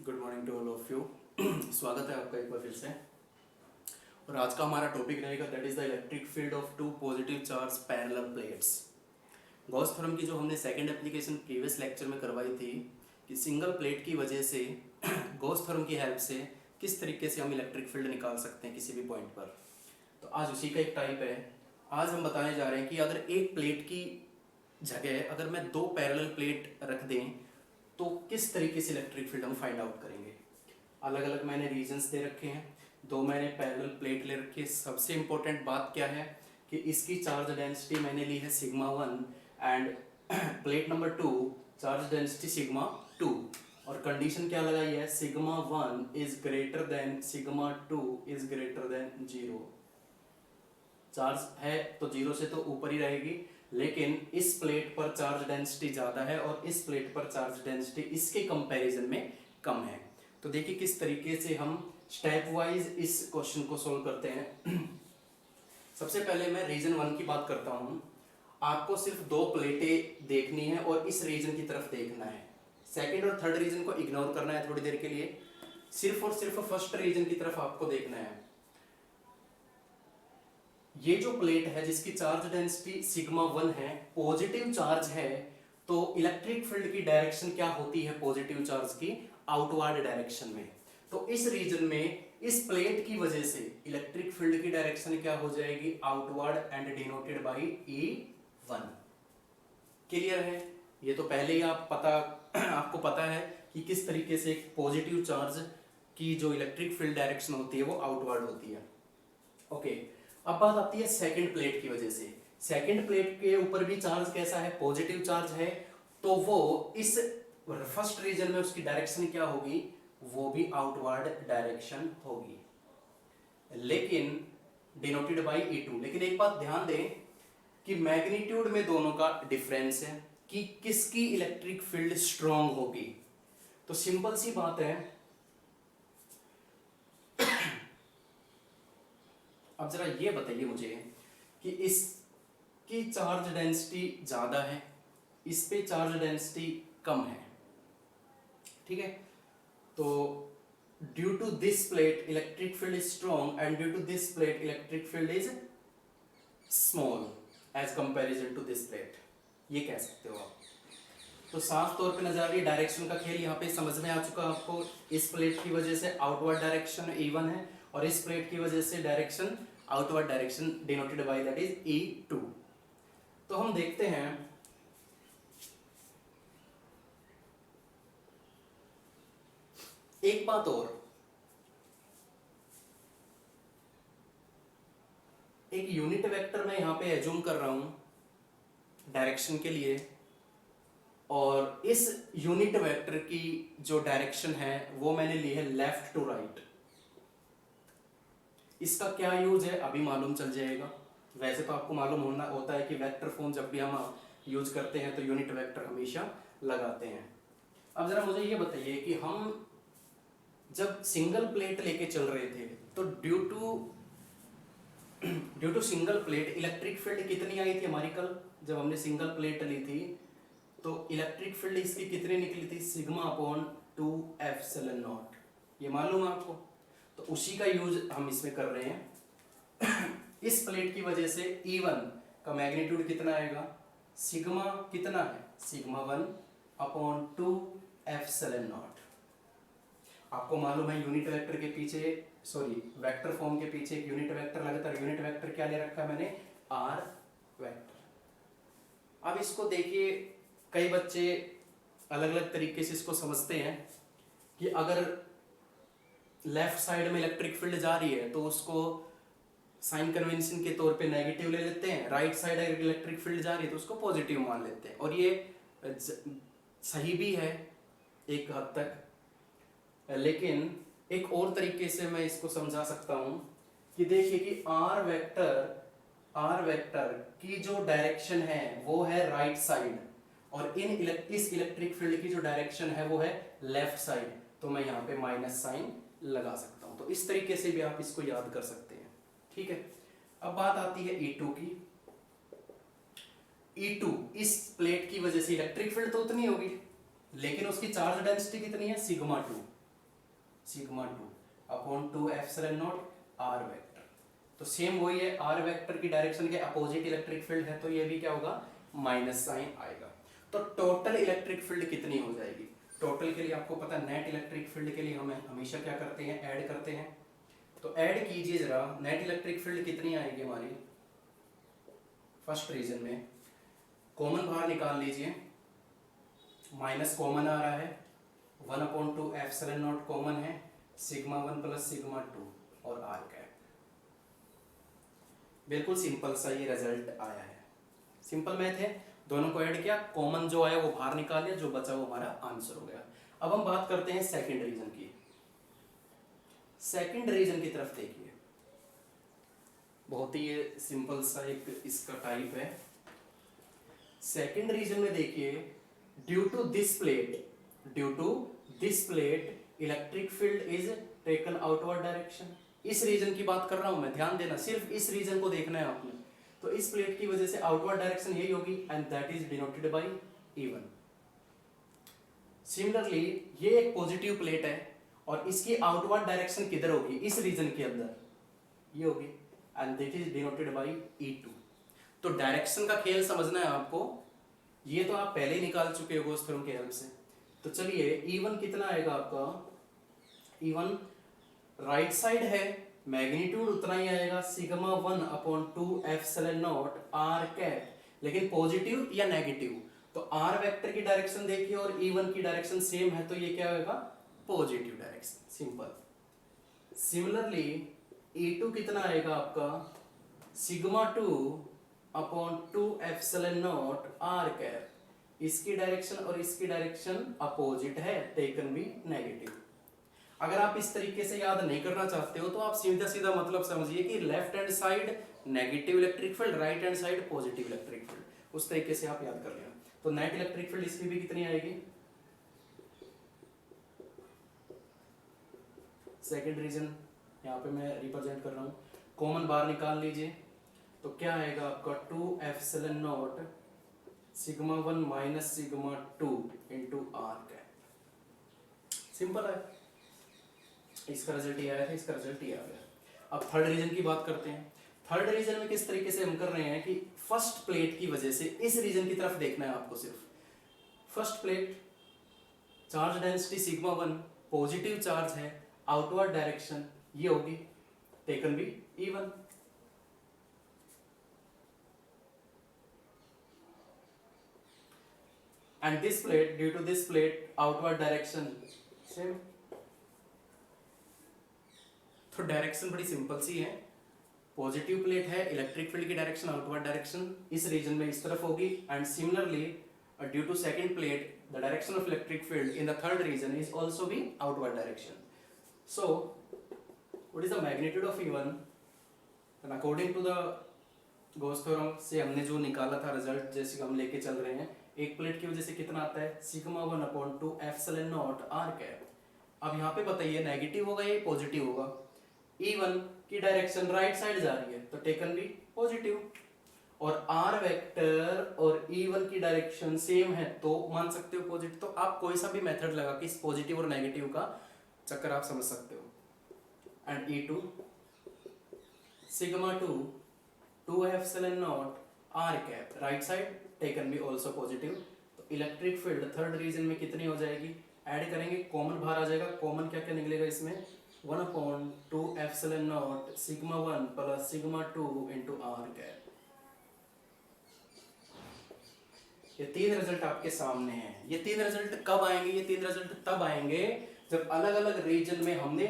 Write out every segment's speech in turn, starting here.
Good morning to all of you. स्वागत है आपका एक बार फिर से। और आज का हमारा टॉपिक रहेगा that is the electric field of two positive charge parallel plates. Gauss theorem की जो हमने सेकंड एप्लीकेशन प्रीवियस लेक्चर में करवाई थी कि सिंगल प्लेट की वजह से गॉस थ्योरम की हेल्प से किस तरीके से हम इलेक्ट्रिक फील्ड निकाल सकते हैं किसी भी पॉइंट पर। तो आज उसी का एक टाइप है। आज हम बताने जा रहे हैं कि अगर एक प्लेट की जगह अगर मैं दो पैरेलल प्लेट रख दें तो किस तरीके से इलेक्ट्रिक फील्ड हम फाइंड आउट करेंगे। अलग अलग मैंने रीजंस दे रखे हैं, दो मैंने पैरेलल प्लेट ले रखी है। सबसे इंपॉर्टेंट बात क्या है कि इसकी चार्ज डेंसिटी मैंने ली है sigma 1 end plate number 2 charge density sigma 2 और कंडीशन क्या लगाई है sigma 1 is greater than sigma 2 is greater than 0। Charge है तो 0 से तो ऊपर ही रहेगी, लेकिन इस प्लेट पर चार्ज डेंसिटी ज़्यादा है और इस प्लेट पर चार्ज डेंसिटी इसके कंपैरिजन में कम है। तो देखिए किस तरीके से हम स्टेप वाइज इस क्वेश्चन को सोल्व करते हैं। सबसे पहले मैं रीजन 1 की बात करता हूँ। आपको सिर्फ दो प्लेटें देखनी है और इस रीजन की तरफ देखना है। सेकेंड और थर्ड रीजन को इग्नोर करना है थोड़ी देर के लिए, सिर्फ और सिर्फ फर्स्ट रीजन की तरफ आपको देखना है। ये जो प्लेट है जिसकी चार्ज डेंसिटी सिग्मा 1 है, पॉजिटिव चार्ज है, तो इलेक्ट्रिक फील्ड की डायरेक्शन क्या होती है पॉजिटिव चार्ज की? आउटवर्ड डायरेक्शन में। तो इस रीजन में इस प्लेट की वजह से इलेक्ट्रिक फील्ड की डायरेक्शन क्या हो जाएगी? Outward and denoted by E1। Clear है? ये तो पहले ही आपको पता है कि किस तरीके से एक पॉजिटिव चार्ज की जो इलेक्ट्रिक फील्ड डायरेक्शन होती है वो आउटवर्ड होती है। ओके, अब बात आती है सेकंड प्लेट की वजह से। सेकंड प्लेट के ऊपर भी चार्ज कैसा है? पॉजिटिव चार्ज है, तो वो इस फर्स्ट रीजन में उसकी डायरेक्शन क्या होगी? वो भी आउटवर्ड डायरेक्शन होगी, लेकिन डिनोटेड बाय E2। लेकिन एक बात ध्यान दें कि मैग्नीट्यूड में दोनों का डिफरेंस है कि किसकी इलेक्ट्रिक फील्ड स्ट्रॉन्ग होगी। तो सिंपल सी बात है, अब जरा ये बताइए मुझे कि इसकी चार्ज डेंसिटी ज्यादा है, इस पे चार्ज डेंसिटी कम है, ठीक है? तो due to this plate electric field is strong and due to this plate electric field is small as comparison to this plate. ये कह सकते हो आप। तो साफ तौर पे नजर आ रही है डायरेक्शन का खेल यहाँ पे समझ में आ चुका आपको। इस प्लेट की वजह से आउटवर्ड डायरेक्शन E1 है और इस प्लेट की वजह से direction outward direction denoted by that is E2। तो हम देखते हैं एक बात और, एक यूनिट वेक्टर मैं यहां पे एज्यूम कर रहा हूं डायरेक्शन के लिए, और इस यूनिट वेक्टर की जो डायरेक्शन है वो मैंने ली है लेफ्ट टू राइट। इसका क्या यूज है अभी मालूम चल जाएगा। वैसे तो आपको मालूम होता है कि वेक्टर फॉर्म जब भी हम यूज करते हैं तो यूनिट वेक्टर हमेशा लगाते हैं। अब जरा मुझे ये बताइए कि हम जब सिंगल प्लेट लेके चल रहे थे तो due to single plate electric field कितनी आई थी हमारी? कल जब हमने सिंगल प्लेट ली थी तो इलेक्ट्रिक फील्ड इसकी कितनी निकली थी? Sigma upon 2 epsilon not. ये मालूम है आपको? तो उसी का यूज हम इसमें कर रहे हैं। इस प्लेट की वजह से E1 का मैग्नीट्यूड कितना आएगा? सिग्मा कितना है? Sigma 1 upon 2 epsilon not. आपको मालूम है यूनिट वेक्टर के पीछे, सॉरी वेक्टर फॉर्म के पीछे एक यूनिट वेक्टर लगता है। यूनिट वेक्टर क्या ले रखा है मैंने? R vector. अब इसको देखिए, कई बच्चे अलग अलग तरीके से इसको समझते हैं कि अगर लेफ्ट साइड में इलेक्ट्रिक फील्ड जा रही है तो उसको साइन कन्वेंशन के तौर पे नेगेटिव ले लेते हैं, राइट साइड अगर इलेक्ट्रिक फील्ड जा रही है तो उसको पॉजिटिव मान लेते हैं, और ये सही भी है एक हद तक। लेकिन एक और तरीके से मैं इसको समझा सकता हूं कि देखिए कि आर वेक्टर की जो डायरेक्शन है वो है राइट साइड और इस इलेक्ट्रिक फील्ड की जो डायरेक्शन है वो है लेफ्ट साइड। तो मैं यहाँ पे माइनस साइन लगा सकता हूं। तो इस तरीके से भी आप इसको याद कर सकते हैं, ठीक है? अब बात आती है E2 की। E2 इस प्लेट की वजह से इलेक्ट्रिक फील्ड तो उतनी होगी, लेकिन उसकी चार्ज डेंसिटी कितनी है? Sigma 2। Sigma 2 upon 2 epsilon not r vector. तो सेम वही है, आर वेक्टर की डायरेक्शन के अपोजिट इलेक्ट्रिक फील्ड है, तो ये भी क्या होगा, माइनस साइन आएगा। तो टोटल इलेक्ट्रिक फील्ड कितनी हो जाएगी? टोटल के लिए आपको पता है नेट इलेक्ट्रिक फील्ड के लिए हम हमेशा क्या करते हैं, ऐड करते हैं। तो ऐड कीजिए जरा, नेट इलेक्ट्रिक फील्ड कितनी आएगी हमारी फर्स्ट रीजन में। कॉमन बाहर निकाल लीजिए, माइनस कॉमन आ रहा है, 1/2 एप्सिलॉन नॉट कॉमन है, सिग्मा 1 प्लस सिग्मा 2 और आर कैप। बिल्कुल सिंपल सा ये रिजल्ट आया है, सिंपल मैथ है। दोनों को ऐड किया, कॉमन जो आया वो बाहर निकाल लिया, जो बचा वो हमारा आंसर हो गया। अब हम बात करते हैं सेकंड रीजन की। सेकंड रीजन की तरफ देखिए, बहुत ही ये सिंपल सा एक इसका टाइप है। सेकंड रीजन में देखिए, due to this plate electric field is taken outward direction. इस रीजन की बात कर रहा हूं मैं, ध्यान देना, सिर्फ इस रीजन को देखना है आपने। तो इस प्लेट की वजह से आउटवर्ड डायरेक्शन यही होगी, and that is denoted by E1। Similarly ये एक पॉजिटिव प्लेट है और इसकी आउटवर्ड डायरेक्शन किधर होगी, इस रीजन के अंदर ये होगी, and that is denoted by E2। तो डायरेक्शन का खेल समझना है आपको, ये तो आप पहले ही निकाल चुके हो गॉस थ्योरम की हेल्प से। तो चलिए E1 कितना आएगा आपका, E1 राइट साइड है, मैग्नीट्यूड उतना ही आएगा, sigma 1/2 epsilon not r cap, लेकिन पॉजिटिव या नेगेटिव। तो आर वेक्टर की डायरेक्शन देखिए और E1 की डायरेक्शन सेम है, तो ये क्या होगा, positive direction, simple. Similarly E2 कितना आएगा आपका, sigma 2/2 epsilon not r cap. इसकी डायरेक्शन और इसकी डायरेक्शन अपोजिट है, टेकन भी नेगेटिव। अगर आप इस तरीके से याद नहीं करना चाहते हो तो आप सीधा सीधा मतलब समझिए कि left hand side negative electric field, right hand side positive electric field, उस तरीके से आप याद कर लेना। तो नेट इलेक्ट्रिक फील्ड इसकी भी कितनी आएगी, सेकंड रीजन यहाँ पे मैं रिप्रेजेंट कर रहा हूँ, कॉमन बाहर निकाल लीजिए। तो क्या आएगा आपका 2 epsilon naught sigma 1 minus sigma 2 into r cap. Simple है, इसका रिजल्ट ये आया था, इसका रिजल्ट ये आ गया। अब थर्ड रीजन की बात करते हैं। थर्ड रीजन में किस तरीके से हम कर रहे हैं कि फर्स्ट प्लेट की वजह से इस रीजन की तरफ देखना है आपको। सिर्फ first plate charge density sigma 1 positive charge है, आउटवर्ड डायरेक्शन ये होगी, टेकन भी E1। And this plate, due to this plate outward direction same. तो डायरेक्शन बड़ी सिंपल सी है, पॉजिटिव प्लेट है, इलेक्ट्रिक फील्ड की डायरेक्शन आउटवर्ड डायरेक्शन इस रीजन में इस तरफ होगी, and similarly due to second plate the direction of electric field in the third region is also be outward direction. So what is the magnitude of E1, and according to the Gauss theorem से हमने जो निकाला था result, जैसे हम लेके चल रहे हैं, एक प्लेट की वजह से कितना आता है, sigma 1/2 epsilon not r cap. अब यहाँ पे बताइए नेगेटिव होगा या पॉजिटिव होगा, E1 की डायरेक्शन राइट साइड जा रही है तो टेकन भी पॉजिटिव, और आर वेक्टर और E1 की डायरेक्शन सेम है तो मान सकते हो पॉजिटिव। तो आप कोई सा भी मेथड लगा के इस पॉजिटिव और नेगेटिव का चक्कर आप समझ सकते हो। And E2 sigma 2 epsilon not r cap, right side taken भी ऑल्सो पॉजिटिव। तो इलेक्ट्रिक फील्ड थर्ड रीजन में कितनी हो जाएगी, ऐड करेंगे, कॉमन बाहर आ जाएगा, कॉमन क्या क्या निकलेगा इसमें, 1/2 epsilon naught sigma 1 plus sigma 2 into r cap. ये तीन रिजल्ट आपके सामने हैं। ये तीन रिजल्ट कब आएंगे, ये तीन रिजल्ट तब आएंगे जब अलग अलग रीजन में हमने,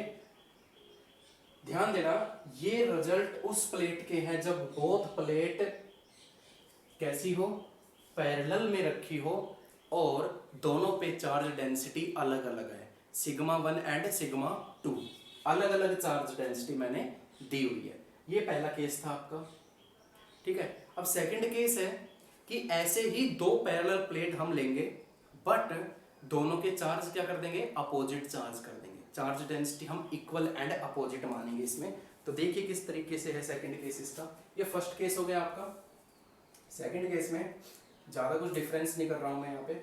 ध्यान देना, ये रिजल्ट उस प्लेट के हैं जब बोथ प्लेट कैसी हो, पैरेलल में रखी हो और दोनों पे चार्ज डेंसिटी अलग अलग है, सिग्मा 1 एंड सिग्मा 2 अलग अलग चार्ज डेंसिटी मैंने दी हुई है। ये पहला केस था आपका, ठीक है। अब सेकंड केस है कि ऐसे ही दो पैरेलल प्लेट हम लेंगे बट दोनों के चार्ज क्या कर देंगे, अपोजिट चार्ज कर देंगे, चार्ज डेंसिटी हम इक्वल एंड अपोजिट मानेंगे इसमें। तो देखिए किस तरीके से है सेकंड केस इसका। ये फर्स्ट केस हो गया आपका। सेकंड केस में ज्यादा कुछ डिफरेंस नहीं कर रहा हूं मैं यहाँ पे।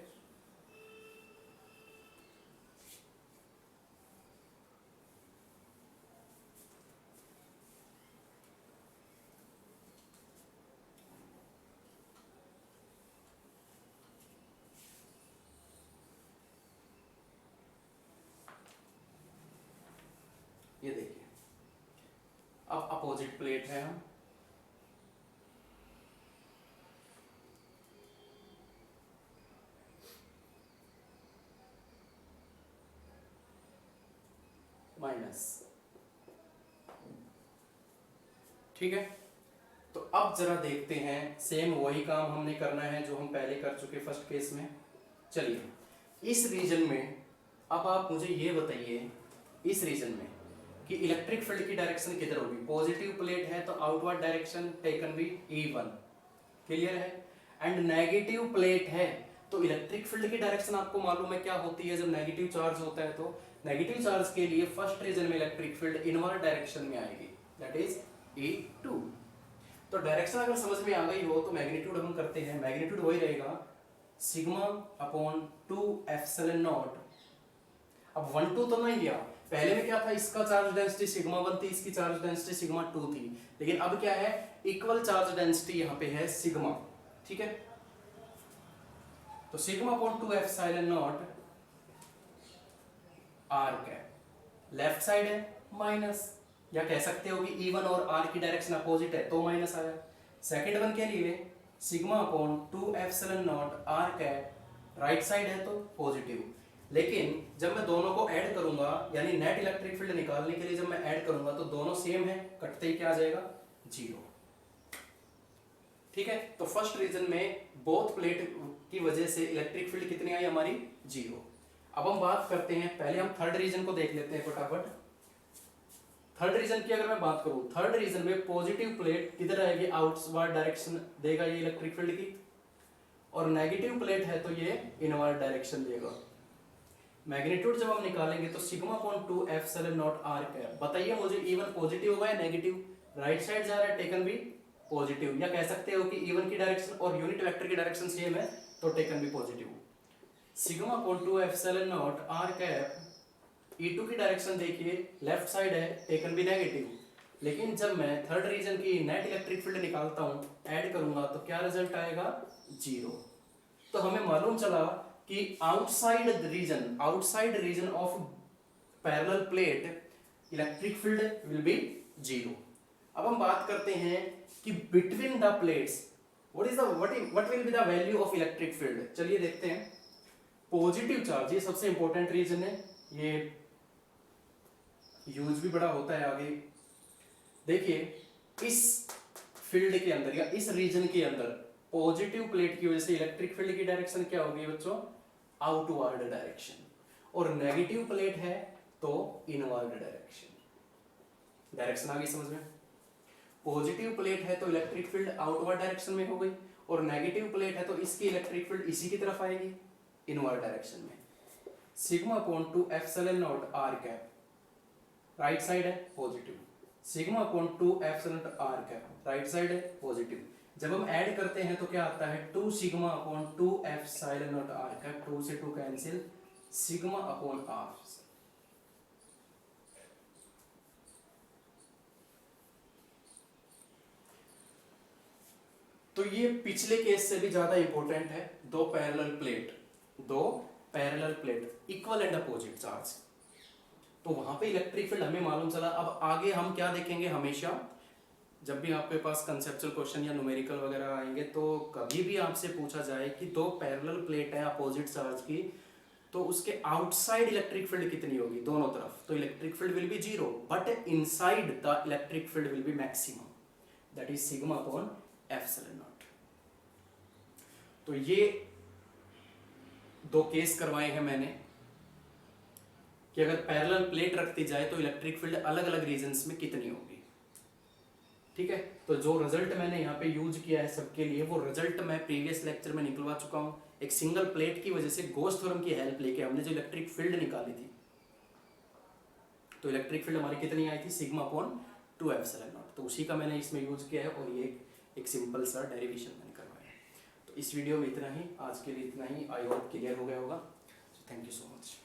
अपोजिट प्लेट है हम, माइनस, ठीक है। तो अब जरा देखते हैं, सेम वही काम हमने करना है जो हम पहले कर चुके फर्स्ट केस में। चलिए इस रीजन में अब आप मुझे ये बताइए, इस रीजन में कि इलेक्ट्रिक फील्ड की डायरेक्शन किधर होगी। पॉजिटिव प्लेट है तो आउटवर्ड डायरेक्शन टेकन भी E1, क्लियर है। एंड नेगेटिव प्लेट है तो इलेक्ट्रिक फील्ड की डायरेक्शन आपको मालूम है क्या होती है। जब नेगेटिव चार्ज होता है तो नेगेटिव चार्ज के लिए फर्स्ट रीजन में इलेक्ट्रिक फील्ड इनवर्ड डायरेक्शन में आएगी, दैट इज E2। तो डायरेक्शन अगर समझ में आ गई हो तो मैग्नीट्यूड हम करते हैं, मैग्नीट्यूड वही रहेगा सिग्मा अपॉन 2 एप्सिलॉन नॉट। अब 1 2 तो नहीं लिया, पहले में क्या था, इसका चार्ज डेंसिटी सिग्मा 1 थी, इसकी चार्ज डेंसिटी सिग्मा 2 थी, लेकिन अब क्या है, इक्वल चार्ज डेंसिटी यहाँ पे है सिग्मा, ठीक है। तो sigma upon 2 epsilon not r cap, left side है माइनस, या कह सकते हो कि E1 और R की डायरेक्शन अपोजिट है तो माइनस आया। सेकंड वन के लिए sigma upon 2 epsilon not r cap, right side है तो पॉजिटिव। लेकिन जब मैं दोनों को ऐड करूंगा, यानी नेट इलेक्ट्रिक फील्ड निकालने के लिए जब मैं ऐड करूंगा तो दोनों सेम है, कटते ही क्या आ जाएगा, 0, ठीक है। तो फर्स्ट रीजन में बोथ प्लेट की वजह से इलेक्ट्रिक फील्ड कितनी आई हमारी, 0। अब हम बात करते हैं, पहले हम थर्ड रीजन को देख लेते हैं फटाफट। थर्ड रीजन की अगर मैं बात करूं, थर्ड रीजन में पॉजिटिव प्लेट किधर आएगी, आउटवर्ड डायरेक्शन देगा ये इलेक्ट्रिक फील्ड की, और नेगेटिव प्लेट है तो ये इनवर्ड डायरेक्शन देगा। मैग्नीट्यूड जब हम निकालेंगे तो sigma upon 2 epsilon not r cap, बताइए मुझे E1 पॉजिटिव होगा या नेगेटिव, राइट साइड जा रहा है टेकन भी पॉजिटिव, या कह सकते हो कि E1 की डायरेक्शन और यूनिट वेक्टर की डायरेक्शन सेम है तो टेकन भी positive. Sigma upon 2 epsilon not r cap, E2 की डायरेक्शन देखिए लेफ्ट साइड है टेकन भी नेगेटिव, लेकिन जब मैं थर्ड रीजन की नेट इलेक्ट्रिक फील्ड निकालता हूं, ऐड करूंगा तो क्या रिजल्ट आएगा, 0। तो हमें मालूम चला कि outside region of parallel plate electric field will be 0। अब हम बात करते हैं कि between the plates what will be the value of electric field. चलिए देखते हैं। पॉजिटिव चार्ज, ये सबसे इंपॉर्टेंट रीजन है, ये यूज भी बड़ा होता है आगे। देखिए इस फील्ड के अंदर या इस रीजन के अंदर पॉजिटिव प्लेट की वजह से इलेक्ट्रिक फील्ड की डायरेक्शन क्या होगी बच्चों, आउटवर्ड डायरेक्शन, और नेगेटिव प्लेट है तो इनवर्ड डायरेक्शन। डायरेक्शन आ गई समझ में। पॉजिटिव प्लेट है तो इलेक्ट्रिक फील्ड आउटवर्ड डायरेक्शन में हो गई, और नेगेटिव प्लेट है तो इसकी इलेक्ट्रिक फील्ड इसी की तरफ आएगी, इनवर्ड डायरेक्शन में। Sigma upon 2 epsilon not r cap, right side है positive, sigma upon 2 epsilon not r cap, right side है पॉजिटिव। जब हम ऐड करते हैं तो क्या आता है, 2 sigma upon 2 epsilon not r cap, 2 से 2 कैंसिल, सिग्मा अपॉन आर। तो ये पिछले केस से भी ज्यादा इंपॉर्टेंट है। दो parallel plate equal and opposite charge, तो वहां पे इलेक्ट्रिक फील्ड हमें मालूम चला। अब आगे हम क्या देखेंगे, हमेशा जब भी आपके पास कंसेप्चुअल क्वेश्चन या न्यूमेरिकल वगैरह आएंगे तो कभी भी आपसे पूछा जाए कि दो पैरेलल प्लेट है अपोजिट चार्ज की, तो उसके आउटसाइड इलेक्ट्रिक फील्ड कितनी होगी दोनों तरफ, तो electric field will be 0, but inside the electric field will be maximum, that is sigma upon epsilon not. तो ये दो केस करवाए हैं मैंने कि अगर पैरेलल प्लेट रखती जाए तो इलेक्ट्रिक फील्ड अलग अलग रीजन्स में कितनी होगी, ठीक है। तो जो रिजल्ट मैंने यहाँ पे यूज किया है सबके लिए, वो रिजल्ट मैं प्रीवियस लेक्चर में निकलवा चुका हूँ। एक सिंगल प्लेट की वजह से गॉस थ्योरम की हेल्प लेके हमने जो इलेक्ट्रिक फील्ड निकाली थी, तो इलेक्ट्रिक फील्ड हमारी कितनी आई थी, सिग्मा अपॉन 2 एप्सिलॉन नॉट। तो उसी का मैंने इसमें यूज किया है, और ये एक सिंपल सा डेरिवेशन मैंने करवाया है। तो इस वीडियो में इतना ही, आज के लिए इतना ही। आई होप क्लियर हो गया होगा। Thank you so much.